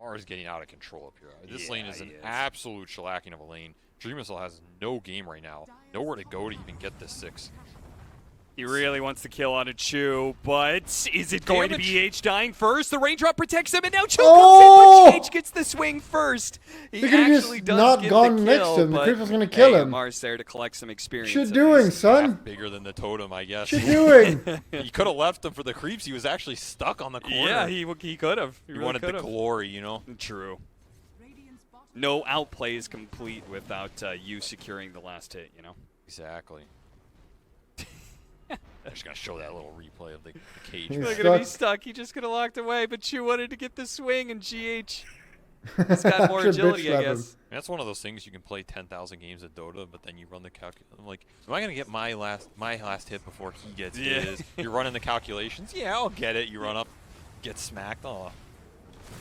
Mar is getting out of control up here. This lane is an absolute shellacking of a lane. Dreamocel has no game right now. Nowhere to go to even get this 6. He really wants to kill on a Chu, but is it going to be H dying first? The raindrop protects him, and now Chu comes in, but GH gets the swing first. He actually does not get gone the next kill, to him. The but creep was going to kill him. Mar's there to collect some experience. What you doing, son? Half bigger than the totem, I guess. What you doing? He could have left him for the creeps. He was actually stuck on the corner. Yeah, he could have. He wanted the glory, you know? True. No outplay is complete without you securing the last hit, you know? Exactly. I'm just going to show that little replay of the cage. He's He's going to be stuck. He just could have locked away, but Chu wanted to get the swing, and GH has got more agility, I guess. That's one of those things you can play 10,000 games of Dota, but then you run the calculation. Like, am I going to get my last hit before he gets his? You're running the calculations. Yeah, I'll get it. You run up, get smacked. Oh,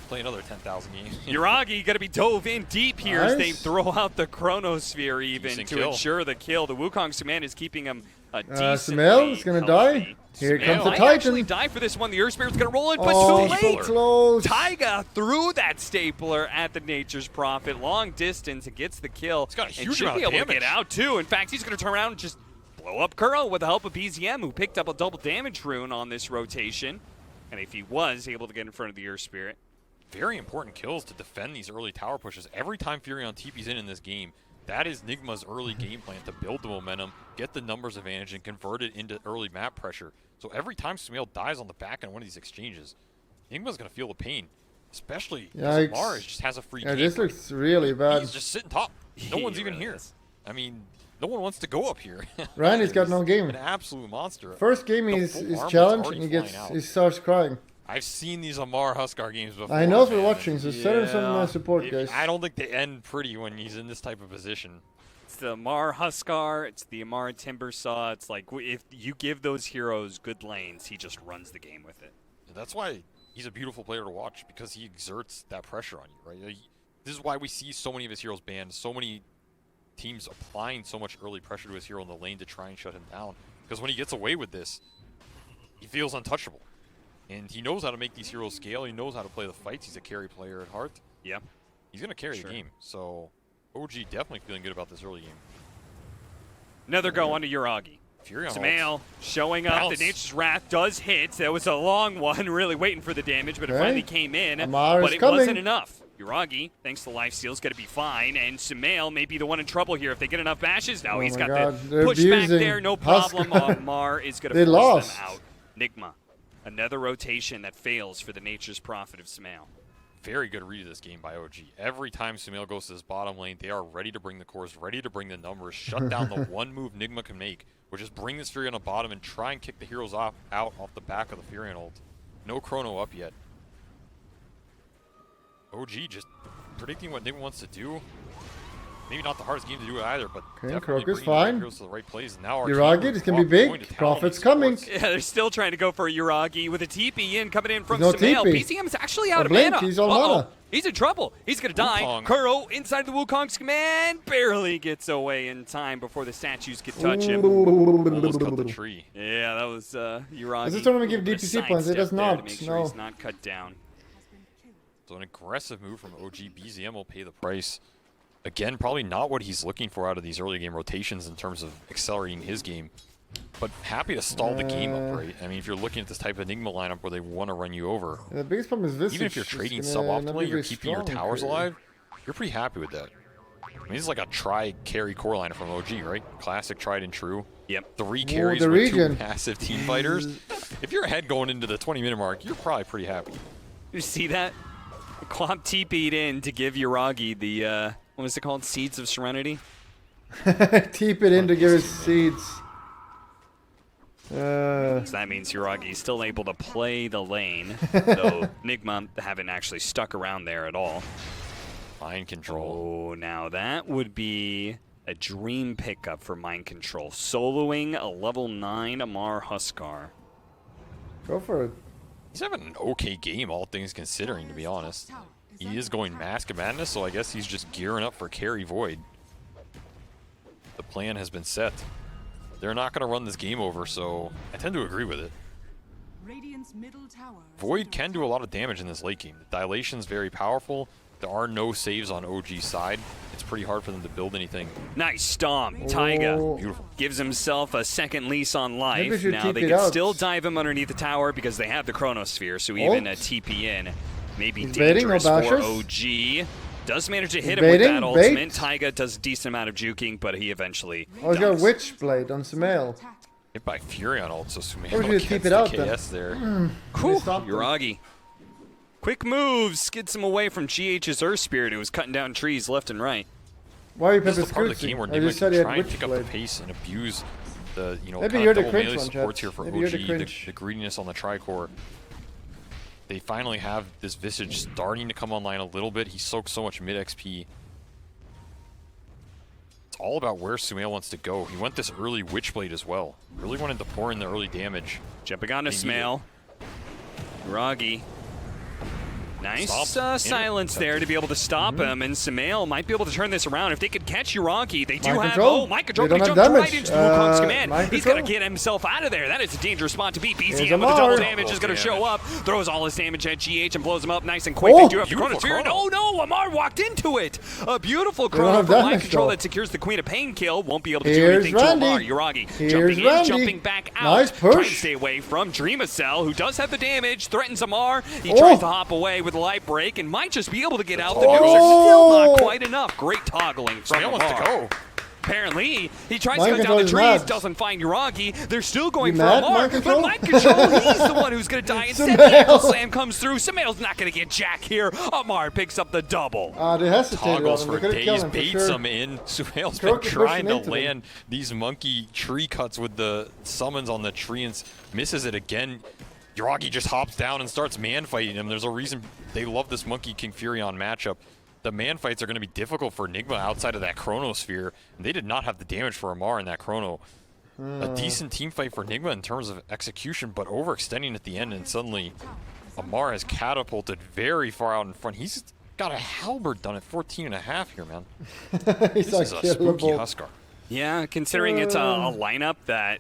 play another 10,000 games. Yuragi got to be dove in deep here as they throw out the Chronosphere even to ensure the kill. The Wukong's command is keeping him Sumail is going to die. Here comes the Titan. Actually die for this one. The Earth Spirit's going to roll in, but too late. So close. Taiga threw that stapler at the Nature's Prophet, long distance, and gets the kill. It's got a huge and should amount be of able damage. to get out too. In fact, he's going to turn around and just blow up Kuro with the help of BZM, who picked up a double damage rune on this rotation. And if he was able to get in front of the Earth Spirit, very important kills to defend these early tower pushes. Every time Furion TP's in this game, that is Nigma's early game plan to build the momentum, get the numbers advantage, and convert it into early map pressure. So every time Sumail dies on the back end of one of these exchanges, Nigma's going to feel the pain, especially because Mars just has a free game. This looks really bad. He's just sitting top. No one's even here. I mean, no one wants to go up here. Randy's got no game. An absolute monster. First game he's challenged and he starts crying. I've seen these Amar Huskar games before. I know we're watching, so send him some support, guys. I don't think they end pretty when he's in this type of position. It's the Amar Huskar, it's the Amar Timbersaw. It's like if you give those heroes good lanes, he just runs the game with it. That's why he's a beautiful player to watch, because he exerts that pressure on you, right? This is why we see so many of his heroes banned, so many teams applying so much early pressure to his hero in the lane to try and shut him down. Because when he gets away with this, he feels untouchable. And he knows how to make these heroes scale. He knows how to play the fights. He's a carry player at heart. Yeah. He's going to carry the game. So OG definitely feeling good about this early game. Another go onto Yuragi. Sumail showing up. The Nature's Wrath does hit. That was a long one, really waiting for the damage, but it finally came in. But it wasn't enough. Yuragi, thanks to lifesteal, is going to be fine. And Sumail may be the one in trouble here if they get enough bashes. Now he's got the pushback there. No problem. Mar is going to force them out. Nigma. Another rotation that fails for the Nature's Prophet of Sumail. Very good read of this game by OG. Every time Sumail goes to his bottom lane, they are ready to bring the cores, ready to bring the numbers, shut down the one move Nigma can make, which is bring this Fury on the bottom and try and kick the heroes out off the back of the Furion ult. No Chrono up yet. OG just predicting what Nigma wants to do. Maybe not the hardest game to do it either, but Krokus fine. To the right place. Now Yuragi, this can be big. Prophet's coming. Yeah, they're still trying to go for a Yuragi with a TP in coming in from Sumail. BCM's actually out of mana. He's on mana. He's in trouble. He's going to die. Kuro inside the Wukong's command barely gets away in time before the statues could touch him. Almost cut the tree. Yeah, that was Yuragi. Does this tournament give DPC points? It does not. To make sure he's not cut down. So an aggressive move from OG. BZM will pay the price. Again, probably not what he's looking for out of these early game rotations in terms of accelerating his game, but happy to stall the game up, right? I mean, if you're looking at this type of Enigma lineup where they want to run you over, the biggest problem is Visage. Even if you're trading suboptimally, you're keeping your towers alive, you're pretty happy with that. I mean, this is like a try-carry core lineup from OG, right? Classic tried and true. Yep. 3 carries with 2 massive team fighters. If you're ahead going into the 20-minute mark, you're probably pretty happy. You see that? Quamp TP'd in to give Yuragi the... what was it called? Seeds of Serenity? Teep it in to give us seeds. So that means Yuragi's still able to play the lane, though Nigma haven't actually stuck around there at all. Mind control. Oh, now that would be a dream pickup for mind control. Soloing a level 9 Amar Huskar. Go for it. He's having an okay game, all things considering, to be honest. He is going Mask of Madness, so I guess he's just gearing up for Carry Void. The plan has been set. They're not going to run this game over, so I tend to agree with it. Void can do a lot of damage in this late game. The Dilation's very powerful. There are no saves on OG's side. It's pretty hard for them to build anything. Nice stomp. Taiga Beautiful. gives himself a second lease on life. Maybe Now they can still dive him underneath the tower because they have the Chronosphere, so even a TP in may be dangerous for OG. Does manage to hit him with that ultimate. Taiga does a decent amount of juking, but he eventually he's got Witchblade on Sumail. Hit by Fury on ult, so Sumail gets keep it the out KS there. Uragi. Quick moves, skids him away from GH's Earth Spirit, who was cutting down trees left and right. Why are you This is the part of the game where Nigma can try and pick up the pace and abuse the, Maybe you're the double cringe melee one, supports here Chad. for Maybe you're OG, the the greediness on the Tricore. They finally have this Visage starting to come online a little bit. He soaks so much mid XP. It's all about where Sumail wants to go. He went this early Witchblade as well. Really wanted to pour in the early damage. Jumping onto Sumail. Uragi. Nice silence there to be able to stop him, and Sumail might be able to turn this around. If they could catch Uragi, they do have... Oh, mind control, but he jumped right into Wukong's command. He's going to get himself out of there. That is a dangerous spot to be. BZM with the double damage is going to show up, throws all his damage at GH and blows him up nice and quick. They do have the Chronosphere. Oh no, Amar walked into it. A beautiful Chrono for mind control that secures the Queen of Pain kill. Won't be able to do anything to Amar. Uragi jumping in, jumping back out. Nice push. Trying to stay away from Dreamocel, who does have the damage, threatens Amar. He tries to hop away with a light break and might just be able to get out. The nukes are still not quite enough. Great toggling from Amar. Wants to go. Apparently, he tries to cut down the trees, doesn't find Uragi. They're still going for Amar, but mind control, he's the one who's going to die. Instead, the ankle slam comes through. Sumail's not going to get Jack here. Amar picks up the double. They hesitated Toggles on him. for days, him baits for him in. Sumail's been trying to land these monkey tree cuts with the summons on the tree and misses it again. Uragi just hops down and starts man-fighting him. There's a reason they love this Monkey King Furion matchup. The man-fights are going to be difficult for Nigma outside of that Chronosphere. They did not have the damage for Amar in that Chrono. A decent team fight for Nigma in terms of execution, but overextending at the end, and suddenly Amar has catapulted very far out in front. He's got a halberd done at 14.5 here, man. This is a spooky Huskar. Yeah, considering it's a lineup that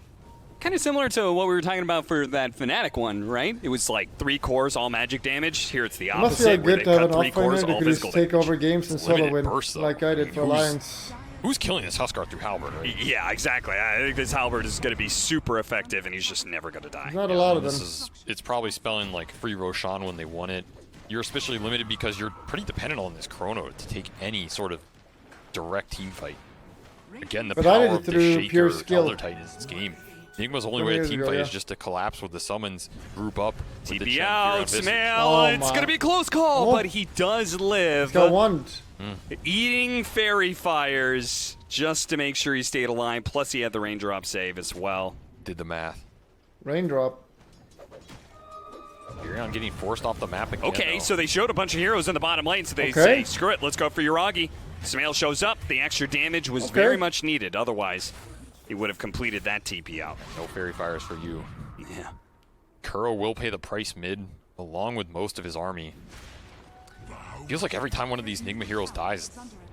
kind of similar to what we were talking about for that Fnatic one, right? It was like 3 cores, all magic damage. Here it's the opposite, where they cut 3 cores, all physical damage. Take over games and solo win, like I did for Alliance. Who's killing this Huskar through Halberd, right? Yeah, exactly. I think this Halberd is going to be super effective, and he's just never going to die. There's not a lot of them. It's probably spelling like free Roshan when they won it. You're especially limited because you're pretty dependent on this Chrono to take any sort of direct team fight. Again, the power of the Shaker Elder Titan's game. Nigma's only way to team fight is just to collapse with the summons, group up. TP out, Sumail. It's going to be a close call, but he does live. He's got one. Eating fairy fires just to make sure he stayed alive. Plus, he had the raindrop save as well. Did the math. Raindrop. Furion getting forced off the map again. Okay, so they showed a bunch of heroes in the bottom lane, so they say, screw it, let's go for Uragi. Sumail shows up. The extra damage was very much needed. Otherwise, he would have completed that TP out. No fairy fires for you. Yeah. Kuro will pay the price mid, along with most of his army. Feels like every time one of these Nigma heroes dies,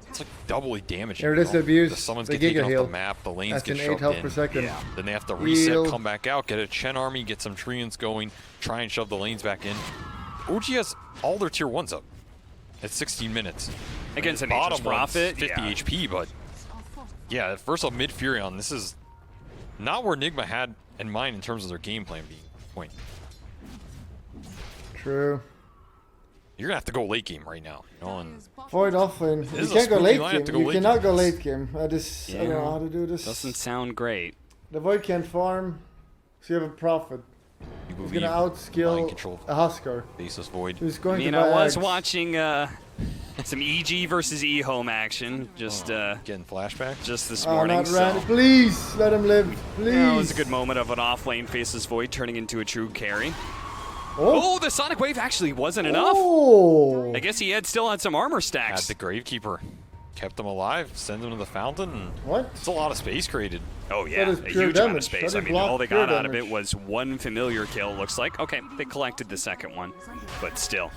it's like doubly damaging. There it is, the abuse. The summons get taken off the map, the lanes get shoved in. Per second. Yeah. Then they have to reset, come back out, get a Chen army, get some treants going, try and shove the lanes back in. OG has all their tier 1s up at 16 minutes. Against an Nature's Prophet, 50 HP, but yeah, first off, mid Furion, this is not where Nigma had in mind in terms of their game plan being point. True. You're gonna have to go late game right now, you know, and Void offlane. You can't go late game. You cannot go late game. I don't know how to do this. Doesn't sound great. The Void can't farm, so you have a Prophet. He's gonna outskill a Huskar. Basis Void. Who's going I mean, I was watching some EG versus E-Home action, just getting flashbacks just this morning. Not Randy. Please let him live. Please. That was a good moment of an off-lane Faceless Void turning into a true carry. Oh, the Sonic Wave actually wasn't enough. I guess he still had some armor stacks. Had the Gravekeeper. Kept them alive, send them to the fountain. And it's a lot of space created. Oh yeah, a huge amount of space. I mean, all they got out of it was 1 familiar kill, looks like. Okay, they collected the second one, but still.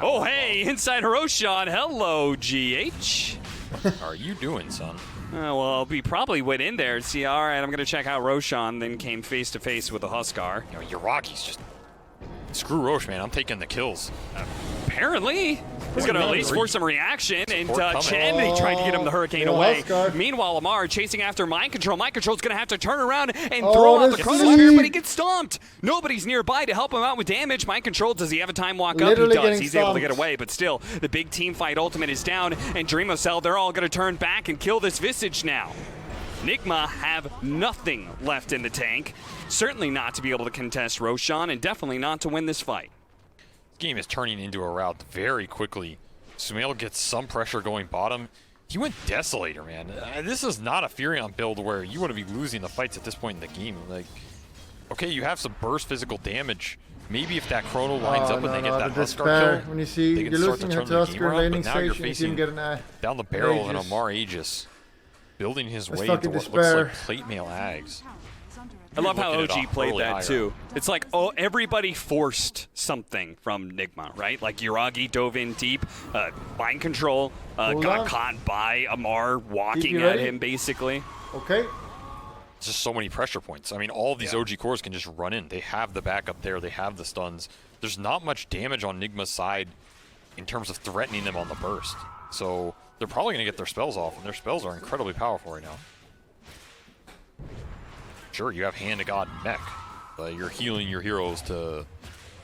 Oh hey, inside Roshan, hello GH. What are you doing, son? Well, we probably went in there and see, all right, I'm going to check out Roshan, then came face to face with a Huskar. You know, Uragi's just Screw Roche, man. I'm taking the kills. Apparently. He's going to at least force some reaction, and Chen trying to get him the Hurricane away. Meanwhile, Lamar chasing after Mind Control. Mind Control's going to have to turn around and throw out the Chronosphere, but he gets stomped. Nobody's nearby to help him out with damage. Mind Control, does he have a time walk up? He does. He's able to get away, but still, the big team fight ultimate is down, and Dreamocel, they're all going to turn back and kill this Visage now. Nigma have nothing left in the tank. Certainly not to be able to contest Roshan, and definitely not to win this fight. Game is turning into a rout very quickly. Sumail gets some pressure going bottom. He went Desolator, man. This is not a Furion build where you want to be losing the fights at this point in the game. Like, okay, you have some burst physical damage. Maybe if that Chrono lines up and they get that Huskar kill, when you see they can start to turn the game around. But now you're facing down the barrel and Amar Aegis, building his way into what looks like plate mail Ags. I love how OG played that too. It's like, oh, everybody forced something from Nigma, right? Like Yuragi dove in deep, Mind Control got caught by Amar walking at him basically. Okay. Just so many pressure points. I mean, all of these OG cores can just run in. They have the backup there. They have the stuns. There's not much damage on Nigma's side in terms of threatening them on the burst. So they're probably going to get their spells off, and their spells are incredibly powerful right now. Sure, you have Hand of God Mech. You're healing your heroes to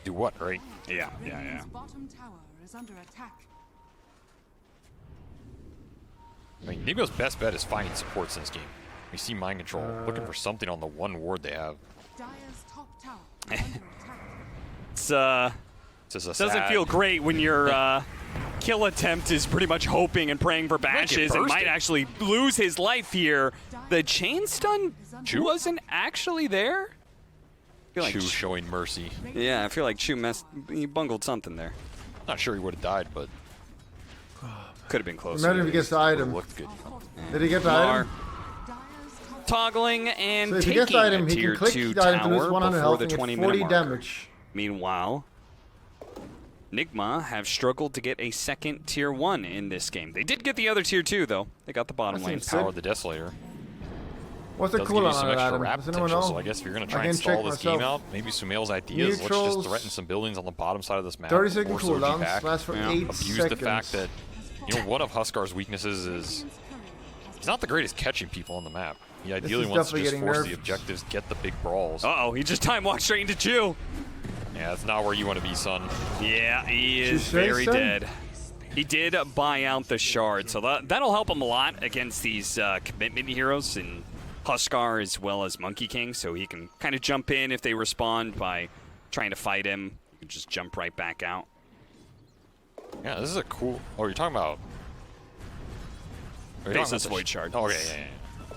do what, right? Yeah. I mean, Nigma's best bet is finding supports in this game. We see Mind Control looking for something on the one ward they have. Doesn't feel great when your kill attempt is pretty much hoping and praying for bashes and might actually lose his life here. The chain stun wasn't actually there. Like Chu showing mercy. Yeah, I feel like Chu he bungled something there. Not sure he would have died, but could have been close. Imagine if he gets the item. Looked good. Did he get the item? Toggling and so taking he the item, a tier 2 tower before the 20-minute mark. Damage. Meanwhile, Nigma have struggled to get a second tier 1 in this game. They did get the other tier 2 though. They got the bottom lane. Power the Desolator. What's the cooldown on that item? Does anyone know? So I guess if you're going to try and stall this game out, maybe Sumail's idea is let's just threaten some buildings on the bottom side of this map. 30-second cooldowns, lasts for 8 Abuse seconds. the fact that, you know, one of Huskar's weaknesses is he's not the greatest catching people on the map. He ideally wants to just force the objectives, get the big brawls. Uh-oh, he just time walked straight into Chu. Yeah, that's not where you want to be, son. Yeah, he is very dead. He did buy out the shard, so that'll help him a lot against these commitment heroes and Huskar as well as Monkey King, so he can kind of jump in if they respond by trying to fight him. You can just jump right back out. Yeah, this is a cool... Oh, you're talking about... Basis Void Shard. Oh, okay,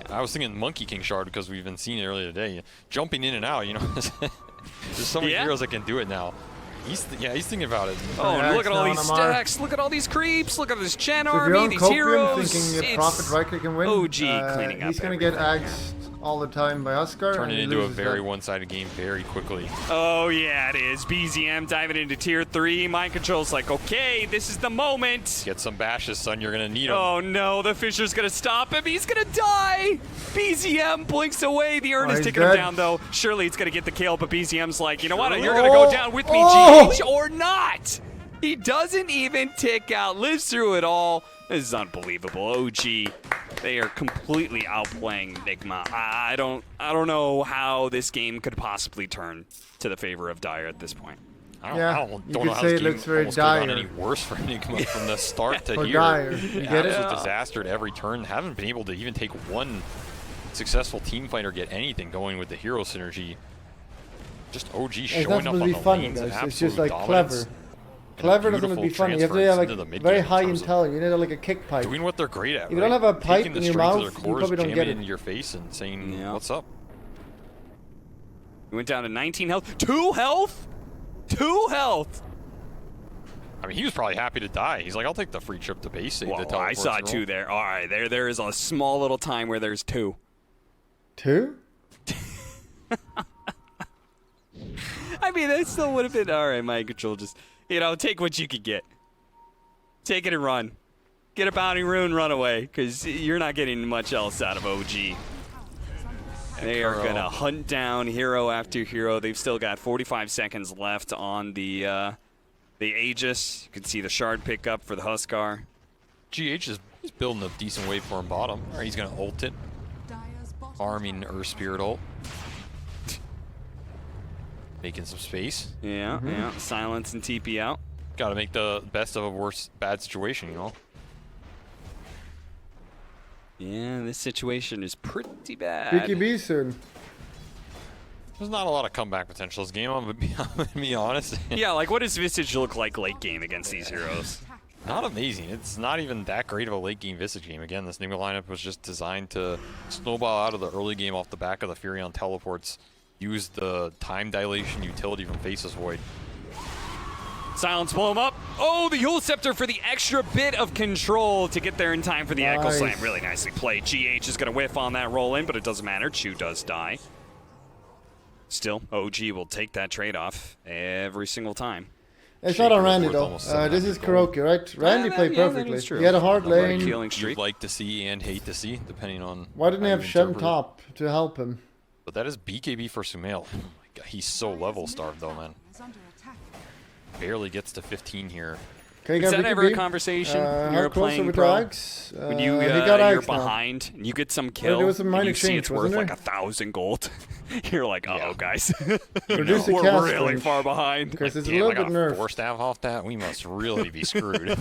yeah. I was thinking Monkey King Shard because we've been seeing it earlier today. Jumping in and out, you know. There's so many heroes that can do it now. He's thinking about it. Oh, and look at all these stacks. Look at all these creeps. Look at this Chen army, these heroes. Thinking Prophet Right can win. OG cleaning up. He's going to get axed all the time by Huskar. Turn it into a very one-sided game very quickly. Oh, yeah, it is. BZM diving into tier 3. Mind Control's like, okay, this is the moment. Get some bashes, son. You're going to need them. Oh, no. The Fisher's going to stop him. He's going to die. BZM blinks away. The urn is taking him down, though. Surely it's going to get the kill, but BZM's like, you know what? You're going to go down with me, GH, or not. He doesn't even tick out. Lives through it all. This is unbelievable. OG. They are completely outplaying Nigma. I don't know how this game could possibly turn to the favor of Dire at this point. I don't know how this game almost could have gone any worse for Nigma from the start to here. Absolute disaster at every turn. Haven't been able to even take one successful team fight or get anything going with the hero synergy. Just OG showing up on the lanes and it's just like dominance. Clever doesn't be funny. You have to have like very high intel. You need like a kick pipe. Doing what they're great at. If you don't have a pipe in your mouth, you probably don't get it. In your face and saying, "What's up?" He went down to 19 health. 2 health. 2 health. I mean, he was probably happy to die. He's like, "I'll take the free trip to base." Well, I saw 2 there. All right, there is a small little time where there's 2. 2? I mean, that still would have been all right. Mind Control just. You know, take what you could get. Take it and run. Get a bounty rune, run away, because you're not getting much else out of OG. They are going to hunt down hero after hero. They've still got 45 seconds left on the Aegis. You can see the shard pickup for the Huskar. GH is building a decent waveform bottom. All right, he's going to ult it. Arming Earth Spirit ult. Making some space. Yeah, yeah. Silence and TP out. Got to make the best of a bad situation, you know? Yeah, this situation is pretty bad. BKB soon. There's not a lot of comeback potential this game, I'm gonna be honest. Yeah, like what does Visage look like late game against these heroes? Not amazing. It's not even that great of a late game Visage game. Again, this Nigma lineup was just designed to snowball out of the early game off the back of the Furion teleports. Use the time dilation utility from Faceless Void. Silence pull him up. Oh, the Yule Scepter for the extra bit of control to get there in time for the Echo Slam. Really nicely played. GH is going to whiff on that roll in, but it doesn't matter. Chu does die. Still, OG will take that trade-off every single time. It's not on Randy though. This is Kuroki, right? Randy played perfectly. He had a hard lane. You'd like to see and hate to see, depending on. Why didn't he have Shem top to help him? But that is BKB for Sumail. Oh my god, he's so level starved though, man. Barely gets to 15 here. Is that ever a conversation when you're playing pro? When you're behind and you get some kill and you see it's worth like 1,000 gold. You're like, uh-oh, guys. We're really far behind. Because it's a little bit nerfed. 4 staff off that, we must really be screwed.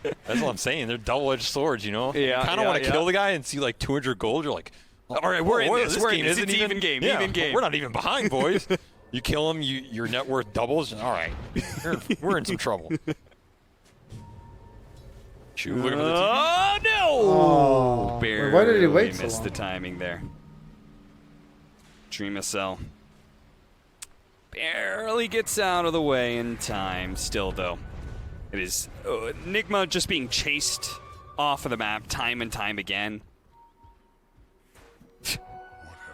That's what I'm saying. They're double-edged swords, you know? Yeah, you kind of want to kill the guy and see like 200 gold. You're like, all right, we're in this. We're in this. It's even game. Even game. We're not even behind, boys. You kill him, your net worth doubles. All right, we're in some trouble. Chu, looking for the TP. Oh no! Oh, barely why did he wait so missed long? the timing there. Dreamocel barely gets out of the way in time. Still, though, it is Nigma just being chased off of the map time and time again.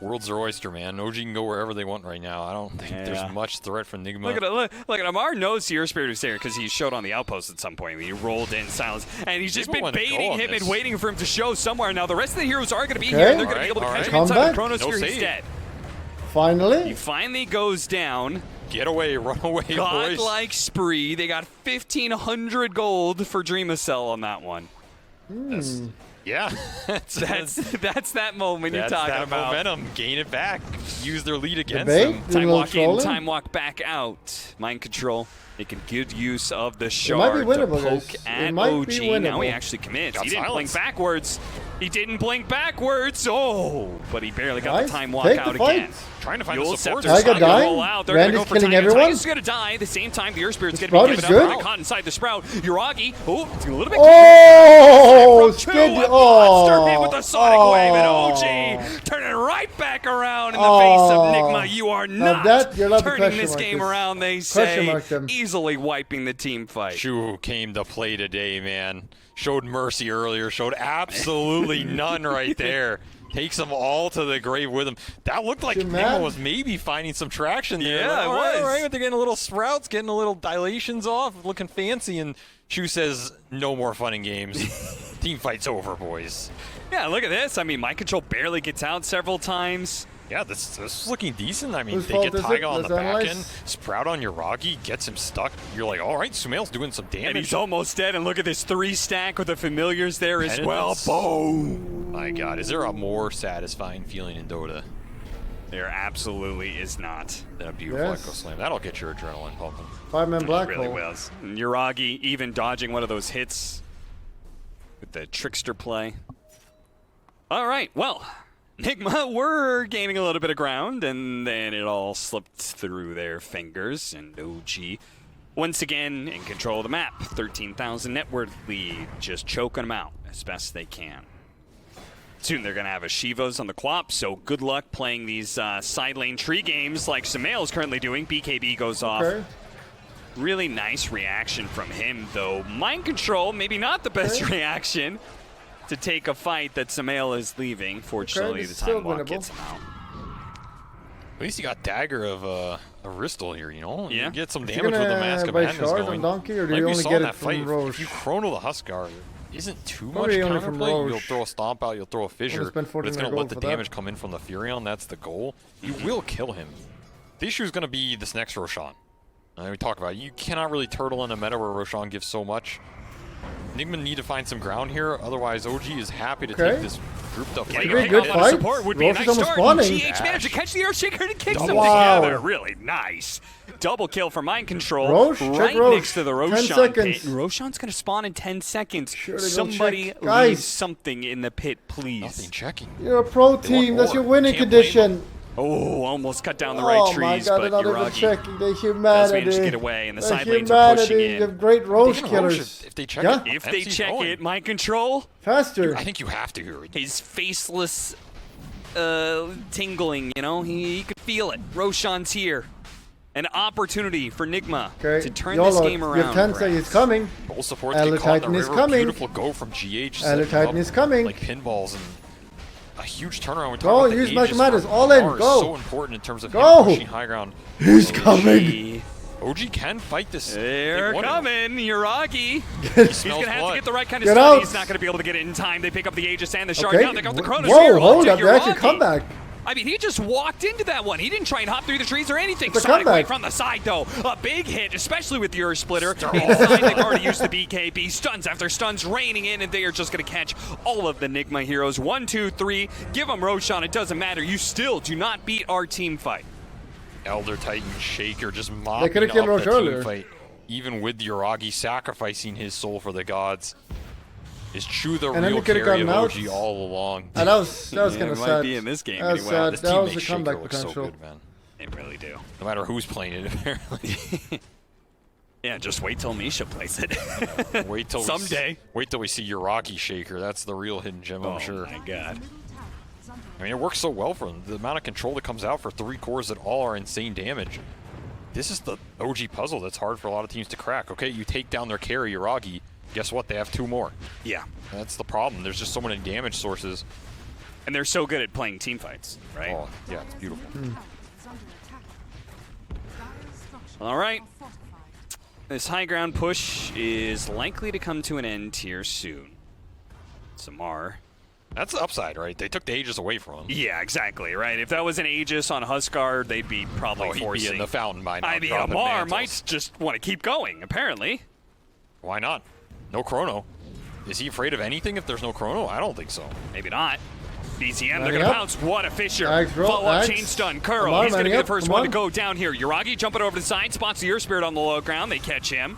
World's their oyster, man. OG can go wherever they want right now. I don't think there's much threat from Nigma. Look at Amar knows Your Spirit is there because he showed on the outpost at some point when he rolled in Silence. And he's just been baiting him and waiting for him to show somewhere. Now, the rest of the heroes are going to be here, and they're going to be able to catch him inside the Chronosphere. He's dead. Finally? He finally goes down. Get away, run away, boys. Godlike spree. They got 1,500 gold for Dreamocel on that one. Yeah, that's that moment you're talking about. Momentum, gain it back, use their lead against them. Time walk in, time walk back out. Mind control. Making good use of the shard to poke at OG. Now he actually commits. He didn't blink backwards. He didn't blink backwards. Oh, but he barely got the time walk out again. Trying to find the support. Tiger dying. Randy's killing everyone. Tiger's going to die. At the same time, the Earth Spirit's going to be given up. Caught inside the Sprout. Uragi. Oh, it's a little bit. Oh, monster hit with a Sonic Wave, and OG turning right back around in the face of Nigma. You are not turning this game around, they say. Easily wiping the team fight. Chu came to play today, man. Showed mercy earlier. Showed absolutely none right there. Takes them all to the grave with him. That looked like Nigma was maybe finding some traction there. Yeah, it was. Right, they're getting a little sprouts, getting a little dilations off, looking fancy, and Chu says, no more fun in games. Team fight's over, boys. Yeah, look at this. I mean, mind control barely gets out several times. Yeah, this is looking decent. I mean, they get Taiga on the back end, Sprout on Uragi, gets him stuck. You're like, all right, Sumail's doing some damage. And he's almost dead, and look at this 3-stack with the familiars there as well. Boom! My God, is there a more satisfying feeling in Dota? There absolutely is not. That beautiful Echo Slam. That'll get your adrenaline pumping. 5-man black hole. It really was. And Uragi even dodging one of those hits with the trickster play. All right, well, Nigma were gaining a little bit of ground, and then it all slipped through their fingers, and OG once again in control of the map. 13,000 net worth lead, just choking them out as best they can. Soon they're going to have a Shivas on the Quap, so good luck playing these side lane tree games like Sumail is currently doing. BKB goes off. Really nice reaction from him, though. Mind control, maybe not the best reaction to take a fight that Sumail is leaving. Fortunately, the time walk gets him out. At least you got Dagger of Ristal here, you know? Yeah. You get some damage with the Mask of Madness going. Donkey, or do like you we only saw get in it that from fight. Roche? If you chrono the Huskar, isn't too much counterplay. You'll throw a stomp out, you'll throw a fissure, but it's going to let the damage come in from the Furion. That's the goal. You will kill him. The issue is going to be this next Roshan. We talk about it. You cannot really turtle in a meta where Roshan gives so much. Nigma need to find some ground here, otherwise OG is happy to take this grouped up fight. Pretty good fight. Support would be a nice start. GH managed to catch the Earthshaker and kicks them together. Really nice. Double kill for Mind Control. Roche, right next to the Roshan pit. Roshan's going to spawn in 10 seconds. Somebody leave something in the pit, please. Nothing checking. You're a pro team. That's your winning condition. Oh, almost cut down the right trees, but Yuragi does manage to get away, and the side lanes are pushing in. Of great Roche killers. If they check it, if they check it, Mind Control. Faster. I think you have to hear His faceless tingling, you know, he could feel it. Roshan's here. An opportunity for Nigma to turn this game around. Your Tensei is coming. Both supports get caught in the river. Beautiful go from GH. Titan is coming. Like pinballs and a huge turnaround. We go, use Mathematics. All in. Go. So important in terms of him pushing high ground. He's coming. OG can fight this. They're coming. Yuragi. He's going to have to get the right kind of stun. He's not going to be able to get it in time. They pick up the Aegis and the Shard. Now they got the Chronos here. Hold up. They actually come back. I mean, he just walked into that one. He didn't try and hop through the trees or anything. Sonic Wave from the side, though. A big hit, especially with the Earth Splitter. Inside, they've already used the BKB. Stuns after stuns raining in, and they are just going to catch all of the Nigma heroes. 1, 2, 3. Give them Roshan. It doesn't matter. You still do not beat our team fight. Elder Titan Shaker just mopping up the team fight. Even with Yuragi sacrificing his soul for the gods. Is Chu the real carry of OG all along? And that was kind of sad. Might be in this game anyway. This team makes Shaker look so good, man. They really do. No matter who's playing it, apparently. Yeah, just wait till Misha plays it. Wait till someday. Wait till we see Yuragi Shaker. That's the real hidden gem, I'm sure. Oh my god. I mean, it works so well for them. The amount of control that comes out for 3 cores that all are insane damage. This is the OG puzzle that's hard for a lot of teams to crack. Okay, you take down their carry, Yuragi. Guess what? They have 2 more. Yeah. That's the problem. There's just so many damage sources. And they're so good at playing team fights, right? Oh, yeah, it's beautiful. All right. This high ground push is likely to come to an end here soon. Samar. That's the upside, right? They took the Aegis away from him. Yeah, exactly, right? If that was an Aegis on Huskar, they'd be probably forcing. He'd be in the fountain by now. I mean, Amar might just want to keep going, apparently. Why not? No chrono. Is he afraid of anything if there's no chrono? I don't think so. Maybe not. BCM, they're going to bounce. What a fissure. Follow-up chain stun. Kuro, he's going to be the first one to go down here. Yuragi jumping over the side, spots the Earth Spirit on the low ground. They catch him.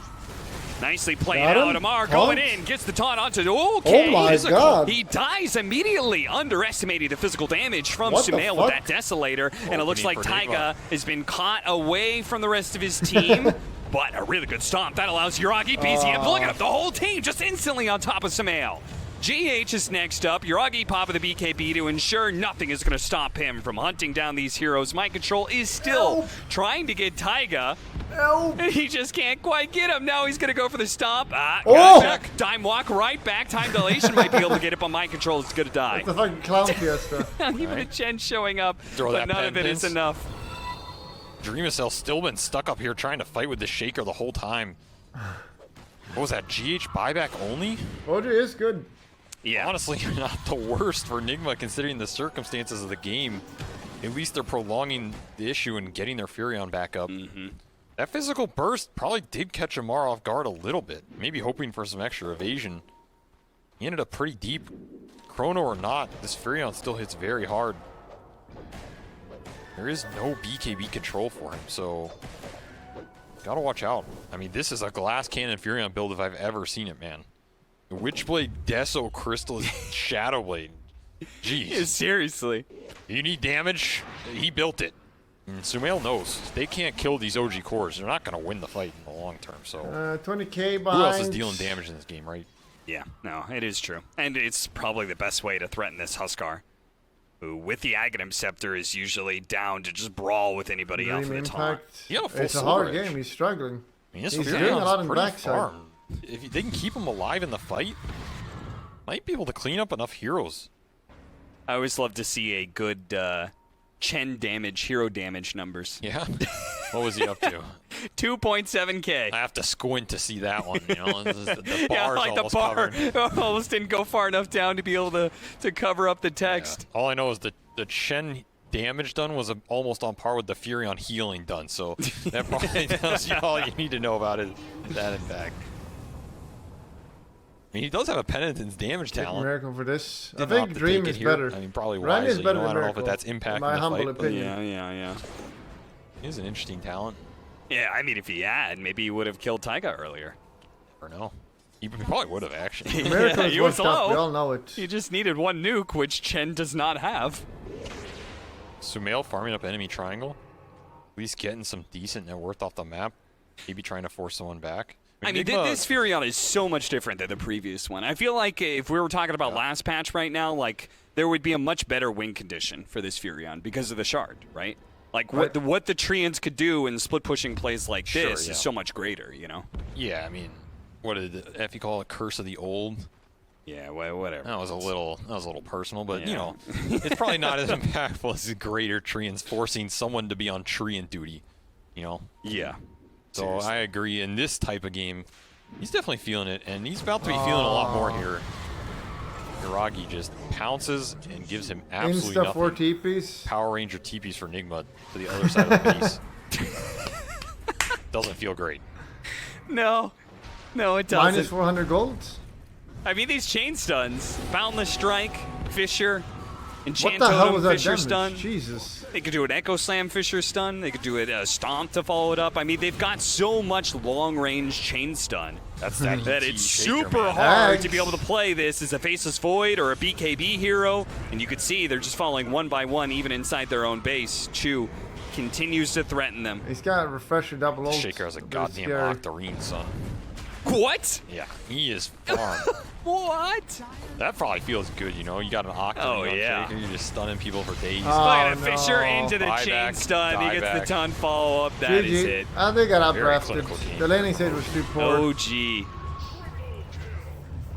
Nicely played out. Amar going in, gets the taunt onto. Okay. Oh my god. He dies immediately, underestimating the physical damage from Sumail with that Desolator. And it looks like Taiga has been caught away from the rest of his team. But a really good stomp. That allows Yuragi, BZM, look at him, the whole team just instantly on top of Sumail. GH is next up. Yuragi popping the BKB to ensure nothing is going to stop him from hunting down these heroes. Mind Control is still trying to get Taiga. And he just can't quite get him. Now he's going to go for the stomp. Dime walk right back. Time dilation might be able to get it, but Mind Control is going to die. It's a fucking clown fiesta. Even a Chen showing up, but none of it is enough. Dreamocel still been stuck up here trying to fight with the Shaker the whole time. What was that, GH buyback only? OG is good. Yeah. Honestly, not the worst for Nigma considering the circumstances of the game. At least they're prolonging the issue and getting their Furion back up. That physical burst probably did catch Amar off guard a little bit. Maybe hoping for some extra evasion. He ended up pretty deep. Chrono or not, this Furion still hits very hard. There is no BKB control for him, so gotta watch out. I mean, this is a glass cannon Furion build if I've ever seen it, man. The Witchblade, Deso, Crystal, Shadowblade. Jeez. Yeah, seriously. You need damage? He built it. And Sumail knows. They can't kill these OG cores. They're not going to win the fight in the long term, so... 20k behind. Who else is dealing damage in this game, right? Yeah, no, it is true. And it's probably the best way to threaten this Huskar, who, with the Aghanim Scepter, is usually down to just brawl with anybody off of the taunt. It's a hard game. He's struggling. I mean, he's doing a lot in backside. If they can keep him alive in the fight, might be able to clean up enough heroes. I always love to see a good Chen damage, hero damage numbers. Yeah. What was he up to? 2.7K. I have to squint to see that one. You know, the bar's yeah, like almost the bar covered. almost didn't go far enough down to be able to cover up the text. Yeah. All I know is the Chen damage done was almost on par with the Fury on healing done. So that probably tells you all you need to know about it. That in fact. I mean, he does have a penitence damage talent. Miracle for this. I think Dream is better. I mean, probably Ryan wisely. is better You know, I than don't know if Miracle, that's impacting in my the humble fight. opinion. Yeah. He's an interesting talent. Yeah, I mean, if he had, maybe he would have killed Taiga earlier. Or no. He probably would have, actually. Miracle is he one was stop. low. We all know it. He just needed one nuke, which Chen does not have. Sumail farming up enemy triangle. At least getting some decent net worth off the map. Maybe trying to force someone back. I mean, this Furion is so much different than the previous one. I feel like if we were talking about last patch right now, like, there would be a much better win condition for this Furion because of the shard, right? Like, what the Treants could do in split-pushing plays like this is so much greater, you know? Yeah, I mean, what did Effie call it? Curse of the Old? Yeah, whatever. That was a little personal, but, you know, it's probably not as impactful as the greater Treants forcing someone to be on Treant duty, you know? Yeah. So Seriously. I agree. In this type of game, he's definitely feeling it, and he's about to be feeling a lot more here. Iragi just pounces and gives him absolutely Insta nothing. 4 TPs. Power Ranger TPs for Nigma to the other side of the base. Doesn't feel great. No, it doesn't. Minus 400 gold. I mean, these chain stuns, Boundless Strike, Fissure, Enchant What the hell was Totem, that Fissure damage? stun. Jesus. They could do an Echo Slam Fissure stun. They could do a Stomp to follow it up. I mean, they've got so much long-range chain stun that it's super hard to be able to play this as a Faceless Void or a BKB hero. And you could see they're just falling one by one, even inside their own base. Chu continues to threaten them. He's got a refresher double ult. Shaker has a goddamn Octarine, son. What? Yeah, he is farmed. What? That probably feels good, you know? You got an Octarine on yeah. Shaker, you're just stunning people for days. Look at a Fissure into the Buyback, chain stun. He gets dieback. the ton follow-up. That is GG. it. I think I got Very outdrafted. clinical game. The laning stage was too poor. OG.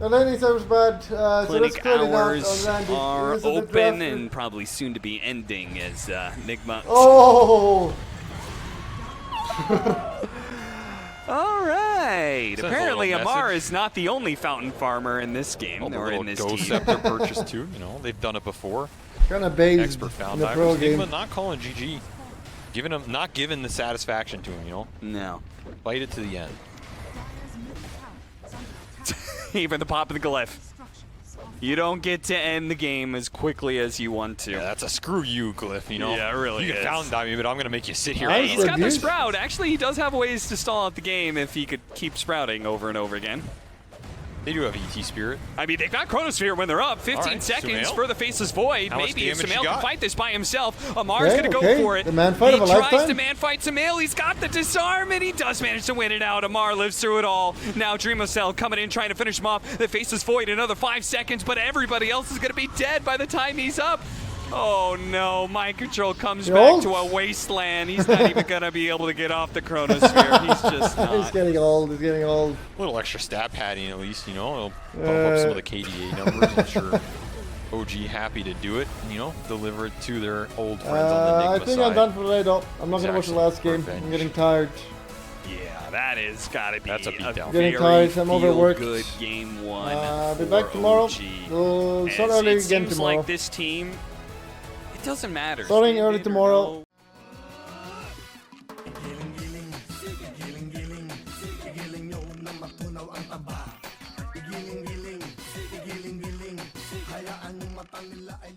The laning stage was bad. So let's Clinic clear it out. hours Randy, are Elizabeth open drafted. and probably soon to be ending as Nigma. Oh! All right. Sends a Apparently, little Amar message. is not the only fountain farmer in this game The or little in this Ghost team. Scepter purchase too, you know? They've done it before. Kind of based Expert in found the pro divers. game. Nigma not calling GG. Not giving the satisfaction to him, you know? No. Fight it to the end. Even the pop of the glyph. You don't get to end the game as quickly as you want to. Yeah, that's a screw you, Glyph, you know? Yeah, it really You is. can fountain dive me, but I'm going to make you sit here. Hey, he's got the abuse. Sprout. Actually, he does have ways to stall out the game if he could keep sprouting over and over again. They do have ET Spirit. I mean, they've got Chronosphere when they're up. 15 right, seconds Sumail. for the Faceless Void. How much Maybe if damage Sumail you can got? fight this by himself. Amar's Okay, going to okay. go for it. The man fight he of a tries lifetime. to man fight Sumail. He's got the disarm, and he does manage to win it out. Amar lives through it all. Now Dreamocel coming in, trying to finish him off. The Faceless Void, another 5 seconds, but everybody else is going to be dead by the time he's up. Oh no, Mind Control comes back to a wasteland. He's not even going to be able to get off the Chronosphere. He's just not. He's getting old. He's getting old. A little extra stat padding at least, you know? It'll bump up some of the KDA numbers. I'm sure OG happy to do it, you know? Deliver it to their old friends on the Nigma I think side. I'm done for today, though. I'm not going to watch the last game. Revenge. I'm getting tired. Yeah, that is got to be That's a beatdown. very Getting tired, I'm overworked. good game one. I'll be for back tomorrow. OG. We'll start As early it again seems tomorrow. like this team, it doesn't matter. Starting Stay early big or tomorrow. Hayaan mo matang nila ay